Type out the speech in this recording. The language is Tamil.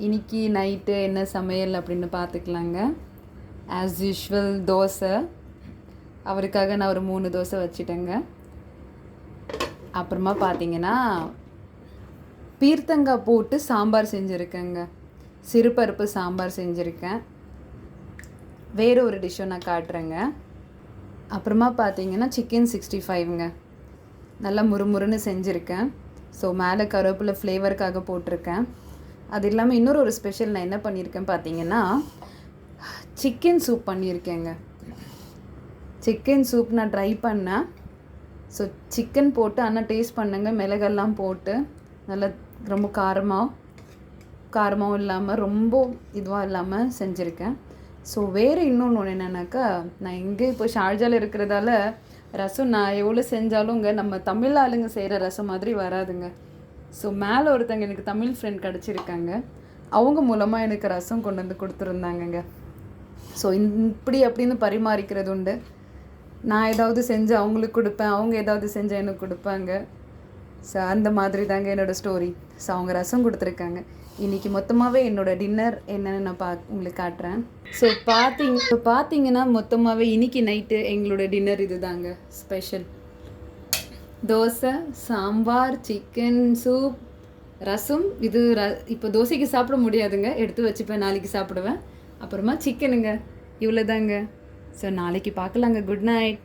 இன்னைக்கு நைட்டு என்ன சமையல் அப்படின்னு பார்த்துக்கலாங்க. As usual dosa. அவருக்காக நான் ஒரு 3 தோசை வச்சுட்டேங்க. அப்புறமா பார்த்தீங்கன்னா பீர்த்தங்காய் போட்டு சாம்பார் செஞ்சுருக்கேங்க. சிறுபருப்பு சாம்பார் செஞ்சுருக்கேன். வேறு ஒரு டிஷ்ஷை நான் காட்டுறேங்க. அப்புறமா பார்த்தீங்கன்னா சிக்கன் 65ங்க. நல்லா முறுமுறுன்னு செஞ்சுருக்கேன். ஸோ மேலே கருவேப்பிலை ஃப்ளேவருக்காக போட்டிருக்கேன். அது இல்லாமல் இன்னொரு ஒரு ஸ்பெஷல் நான் என்ன பண்ணியிருக்கேன் பார்த்தீங்கன்னா சிக்கன் சூப் பண்ணியிருக்கேங்க. சிக்கன் சூப் நான் ட்ரை பண்ணேன். ஸோ சிக்கன் போட்டு ஆனால் டேஸ்ட் பண்ணுங்க, மிளகெல்லாம் போட்டு நல்லா ரொம்ப காரமாகவும் இல்லாமல் ரொம்ப இதுவாக இல்லாமல் செஞ்சுருக்கேன். ஸோ வேறு இன்னொன்று என்னென்னாக்கா, நான் எங்கே இப்போ ஷார்ஜாவில் இருக்கிறதால ரசம் நான் எவ்வளோ செஞ்சாலுங்க நம்ம தமிழ் ஆளுங்க செய்கிற ரசம் மாதிரி வராதுங்க. ஸோ மேலே ஒருத்தங்க எனக்கு தமிழ் ஃப்ரெண்ட் கிடச்சிருக்காங்க. அவங்க மூலமாக எனக்கு ரசம் கொண்டு வந்து கொடுத்துருந்தாங்கங்க. ஸோ இப்படி அப்படின்னு பரிமாறிக்கிறது உண்டு. நான் ஏதாவது செஞ்சு அவங்களுக்கு கொடுப்பேன், அவங்க ஏதாவது செஞ்சு எனக்கு கொடுப்பாங்க. ஸோ அந்த மாதிரி தாங்க என்னோடய ஸ்டோரி. ஸோ அவங்க ரசம் கொடுத்துருக்காங்க. இன்றைக்கி மொத்தமாகவே என்னோடய டின்னர் என்னென்னு நான் உங்களுக்கு காட்டுறேன். ஸோ பார்த்தீங்கன்னா மொத்தமாகவே இன்றைக்கி நைட்டு எங்களோட டின்னர் இது தாங்க special. Dosa, sambar, chicken soup, rasam. இது இப்போ தோசைக்கு சாப்பிட முடியாதுங்க, எடுத்து வச்சுப்பேன், நாளைக்கு சாப்பிடுவேன். அப்புறமா சிக்கனுங்க. இவ்வளோ தாங்க. ஸோ நாளைக்கு பார்க்கலாங்க. Good night.